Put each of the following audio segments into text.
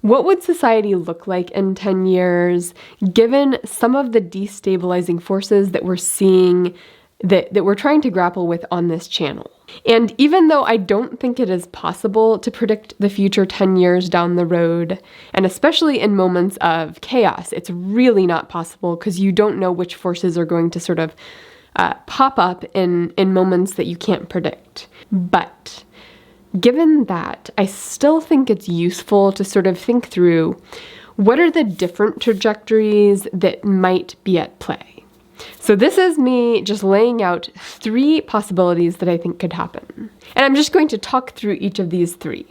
What would society look like in 10 years, given some of the destabilizing forces that we're seeing, that we're trying to grapple with on this channel? And even though I don't think it is possible to predict the future 10 years down the road, and especially in moments of chaos, it's really not possible because you don't know which forces are going to sort of pop up in moments that you can't predict. But given that, I still think it's useful to sort of think through what are the different trajectories that might be at play. So this is me just laying out 3 possibilities that I think could happen. And I'm just going to talk through each of these 3.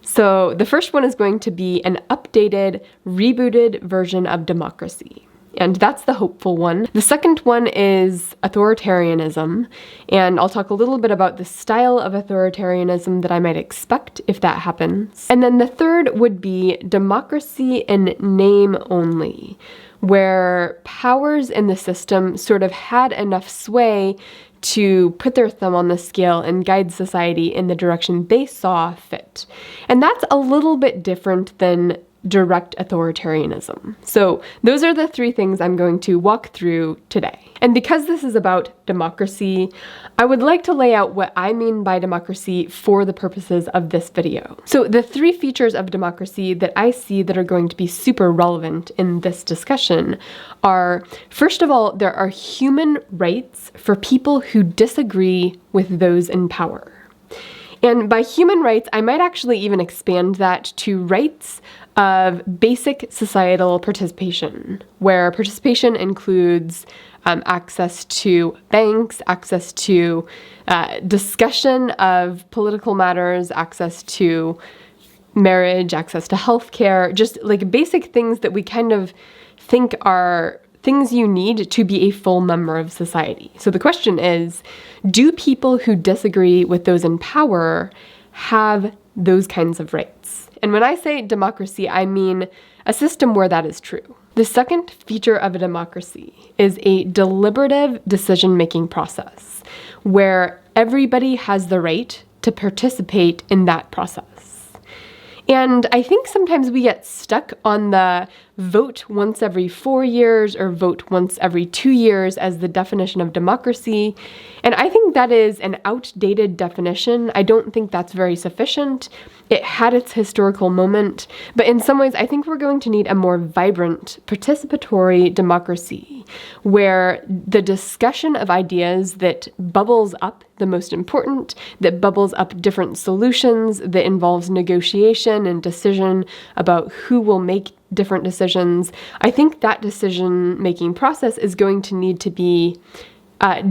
So the first one is going to be an updated, rebooted version of democracy. And that's the hopeful one. The second one is authoritarianism, and I'll talk a little bit about the style of authoritarianism that I might expect if that happens. And then the third would be democracy in name only, where powers in the system sort of had enough sway to put their thumb on the scale and guide society in the direction they saw fit. And that's a little bit different than direct authoritarianism. So those are the 3 things I'm going to walk through today. And because this is about democracy, I would like to lay out what I mean by democracy for the purposes of this video. So the 3 features of democracy that I see that are going to be super relevant in this discussion are, first of all, there are human rights for people who disagree with those in power. And by human rights, I might actually even expand that to rights of basic societal participation, where participation includes access to banks, access to discussion of political matters, access to marriage, access to healthcare, just like basic things that we kind of think are things you need to be a full member of society. So the question is, do people who disagree with those in power have those kinds of rights? And when I say democracy, I mean a system where that is true. The second feature of a democracy is a deliberative decision-making process, where everybody has the right to participate in that process. And I think sometimes we get stuck on the vote once every 4 years or vote once every 2 years as the definition of democracy. And I think that is an outdated definition. I don't think that's very sufficient. It had its historical moment, but in some ways I think we're going to need a more vibrant, participatory democracy where the discussion of ideas that bubbles up the most important, that bubbles up different solutions, that involves negotiation and decision about who will make different decisions. I think that decision-making process is going to need to be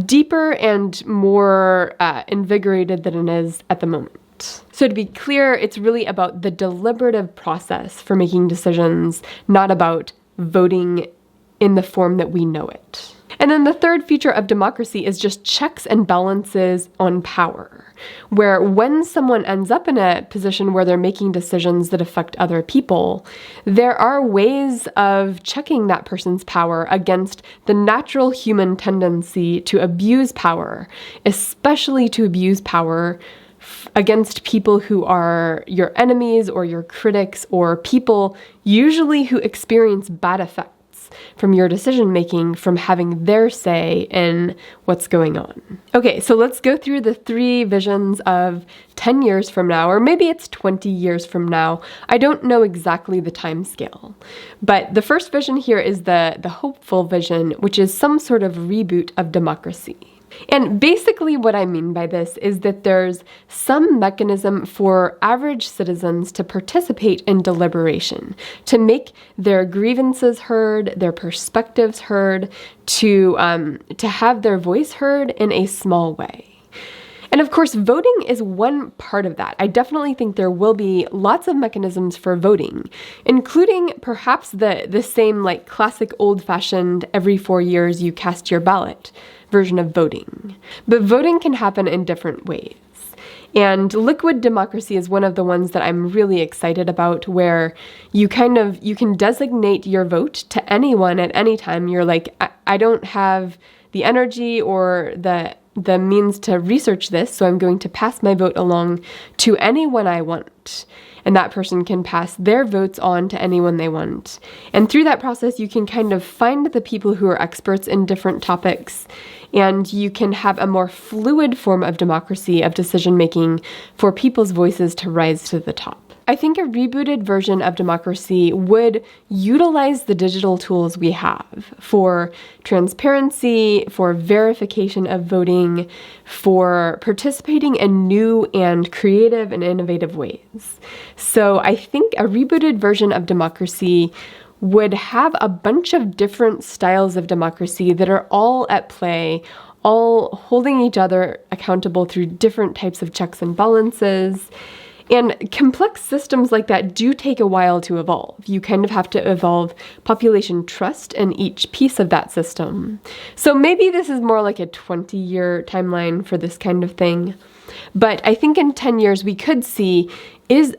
deeper and more invigorated than it is at the moment. So to be clear, it's really about the deliberative process for making decisions, not about voting in the form that we know it. And then the third feature of democracy is just checks and balances on power, where when someone ends up in a position where they're making decisions that affect other people, there are ways of checking that person's power against the natural human tendency to abuse power, especially to abuse power against people who are your enemies or your critics or people usually who experience bad effects from your decision-making, from having their say in what's going on. Okay, so let's go through the 3 visions of 10 years from now, or maybe it's 20 years from now. I don't know exactly the time scale. But the first vision here is the hopeful vision, which is some sort of reboot of democracy. And basically what I mean by this is that there's some mechanism for average citizens to participate in deliberation, to make their grievances heard, their perspectives heard, to have their voice heard in a small way. And of course, voting is one part of that. I definitely think there will be lots of mechanisms for voting, including perhaps the same like classic old-fashioned every 4 years you cast your ballot version of voting. But voting can happen in different ways. And liquid democracy is one of the ones that I'm really excited about, where you can designate your vote to anyone at any time. You're like, I don't have the energy or the means to research this, so I'm going to pass my vote along to anyone I want. and that person can pass their votes on to anyone they want. And through that process, you can kind of find the people who are experts in different topics, and you can have a more fluid form of democracy, of decision-making, for people's voices to rise to the top. I think a rebooted version of democracy would utilize the digital tools we have for transparency, for verification of voting, for participating in new and creative and innovative ways. So I think a rebooted version of democracy would have a bunch of different styles of democracy that are all at play, all holding each other accountable through different types of checks and balances. And complex systems like that do take a while to evolve. You kind of have to evolve population trust in each piece of that system. So maybe this is more like a 20-year timeline for this kind of thing. But I think in 10 years we could see,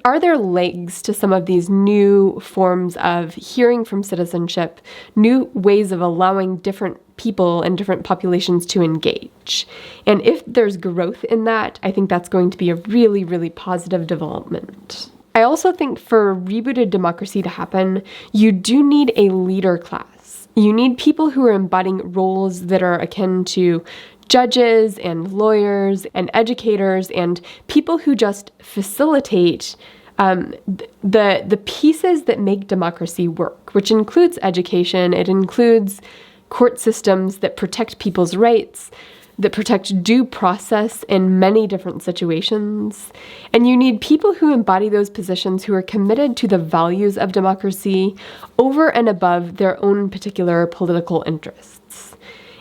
are there legs to some of these new forms of hearing from citizenship, new ways of allowing different people and different populations to engage? And if there's growth in that, I think that's going to be a really, really positive development. I also think for rebooted democracy to happen, you do need a leader class. You need people who are embodying roles that are akin to judges and lawyers and educators and people who just facilitate the pieces that make democracy work, which includes education. It includes court systems that protect people's rights, that protect due process in many different situations. And you need people who embody those positions who are committed to the values of democracy over and above their own particular political interests.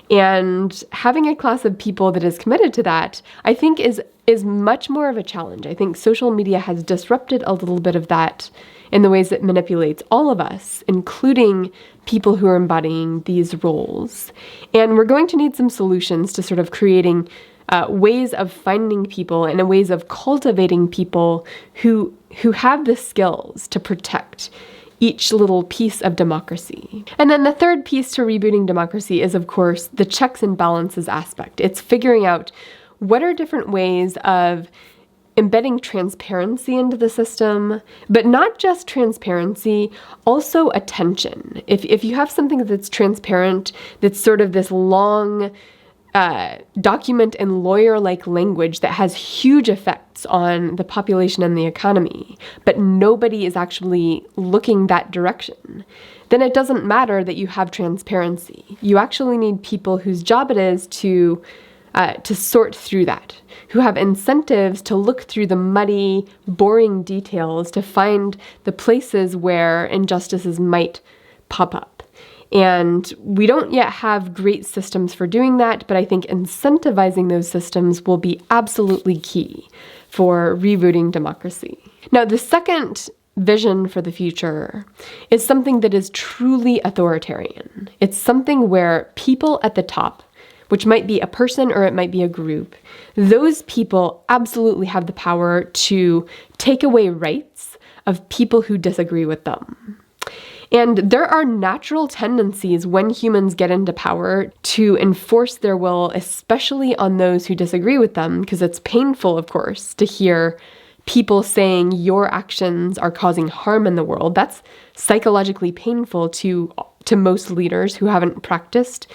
And having a class of people that is committed to that, I think is much more of a challenge. I think social media has disrupted a little bit of that in the ways it manipulates all of us, including people who are embodying these roles. And we're going to need some solutions to sort of creating ways of finding people and ways of cultivating people who have the skills to protect each little piece of democracy. And then the third piece to rebooting democracy is, of course, the checks and balances aspect. It's figuring out what are different ways of embedding transparency into the system, but not just transparency, also attention. If you have something that's transparent, that's sort of this long document and lawyer-like language that has huge effects on the population and the economy, but nobody is actually looking that direction, then it doesn't matter that you have transparency. You actually need people whose job it is to sort through that, who have incentives to look through the muddy, boring details to find the places where injustices might pop up. And we don't yet have great systems for doing that, but I think incentivizing those systems will be absolutely key for rebooting democracy. Now, the second vision for the future is something that is truly authoritarian. It's something where people at the top, which might be a person or it might be a group, those people absolutely have the power to take away rights of people who disagree with them. And there are natural tendencies when humans get into power to enforce their will, especially on those who disagree with them, because it's painful, of course, to hear people saying your actions are causing harm in the world. That's psychologically painful to most leaders who haven't practiced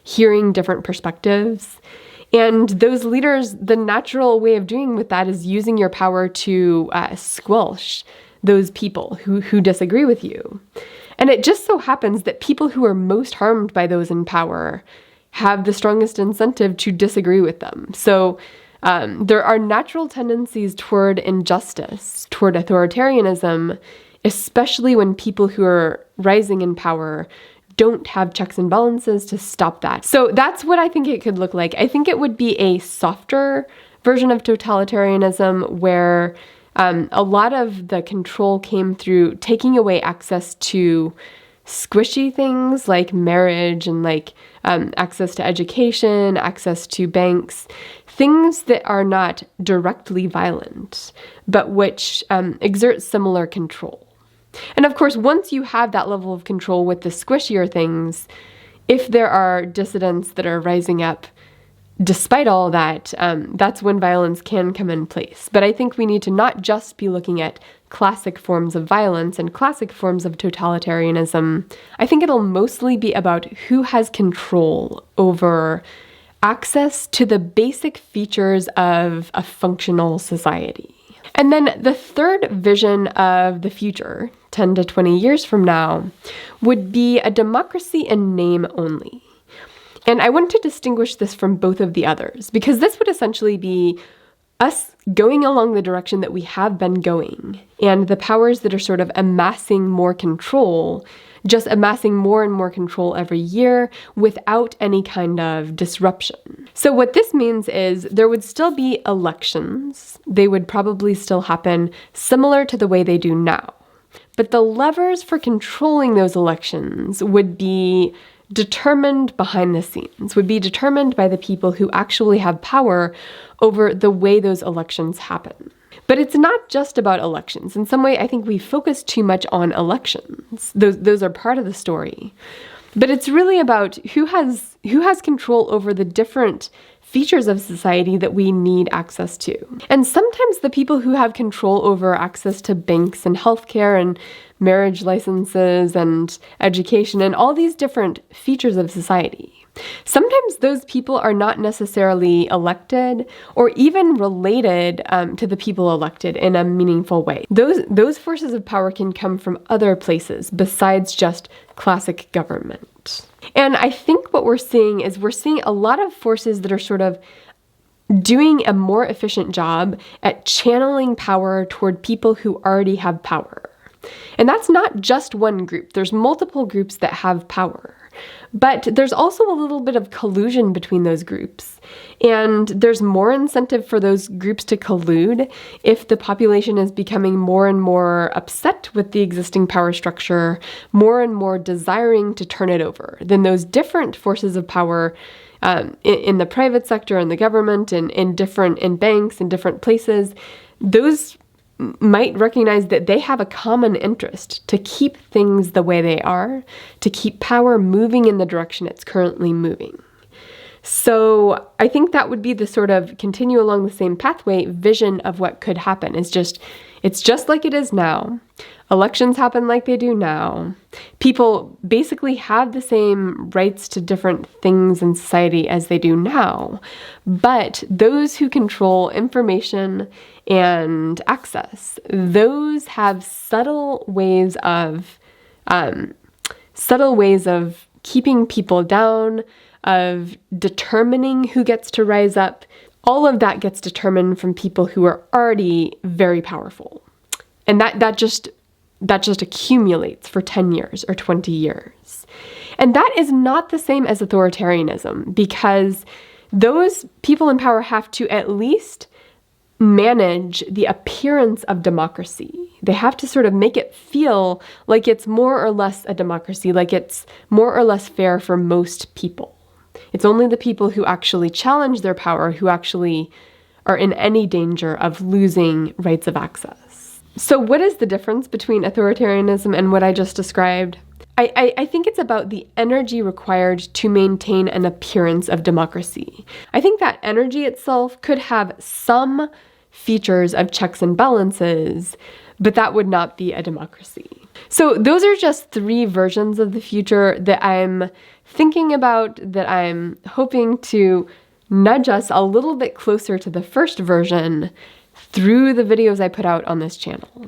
hearing different perspectives. And those leaders, the natural way of doing with that is using your power to squelch those people who disagree with you. And it just so happens that people who are most harmed by those in power have the strongest incentive to disagree with them. So there are natural tendencies toward injustice, toward authoritarianism, especially when people who are rising in power don't have checks and balances to stop that. So that's what I think it could look like. I think it would be a softer version of totalitarianism where a lot of the control came through taking away access to squishy things like marriage and like access to education, access to banks, things that are not directly violent, but which exert similar control. And of course, once you have that level of control with the squishier things, if there are dissidents that are rising up despite all that, that's when violence can come in place. But I think we need to not just be looking at classic forms of violence and classic forms of totalitarianism. I think it'll mostly be about who has control over access to the basic features of a functional society. And then the third vision of the future, 10 to 20 years from now, would be a democracy in name only. And I want to distinguish this from both of the others, because this would essentially be us going along the direction that we have been going, and the powers that are sort of amassing more control, just amassing more and more control every year without any kind of disruption. So what this means is there would still be elections. They would probably still happen similar to the way they do now. But the levers for controlling those elections would be determined behind the scenes, would be determined by the people who actually have power over the way those elections happen. But it's not just about elections. In some way, I think we focus too much on elections. Those are part of the story. But it's really about who has control over the different features of society that we need access to. And sometimes the people who have control over access to banks and healthcare and marriage licenses and education and all these different features of society, sometimes those people are not necessarily elected or even related to the people elected in a meaningful way. Those forces of power can come from other places besides just classic government. And I think what we're seeing is a lot of forces that are sort of doing a more efficient job at channeling power toward people who already have power. And that's not just one group. There's multiple groups that have power. But there's also a little bit of collusion between those groups. And there's more incentive for those groups to collude if the population is becoming more and more upset with the existing power structure, more and more desiring to turn it over. Then those different forces of power in the private sector and the government and in banks and different places, those might recognize that they have a common interest to keep things the way they are, to keep power moving in the direction it's currently moving. So I think that would be the sort of continue along the same pathway vision of what could happen. It's just like it is now. Elections happen like they do now. People basically have the same rights to different things in society as they do now. But those who control information and access, those have subtle ways of keeping people down, of determining who gets to rise up. All of that gets determined from people who are already very powerful. And that just accumulates for 10 years or 20 years. And that is not the same as authoritarianism, because those people in power have to at least manage the appearance of democracy. They have to sort of make it feel like it's more or less a democracy, like it's more or less fair for most people. It's only the people who actually challenge their power who actually are in any danger of losing rights of access. So what is the difference between authoritarianism and what I just described? I think it's about the energy required to maintain an appearance of democracy. I think that energy itself could have some features of checks and balances, but that would not be a democracy. So those are just three versions of the future that I'm thinking about, that I'm hoping to nudge us a little bit closer to the first version through the videos I put out on this channel.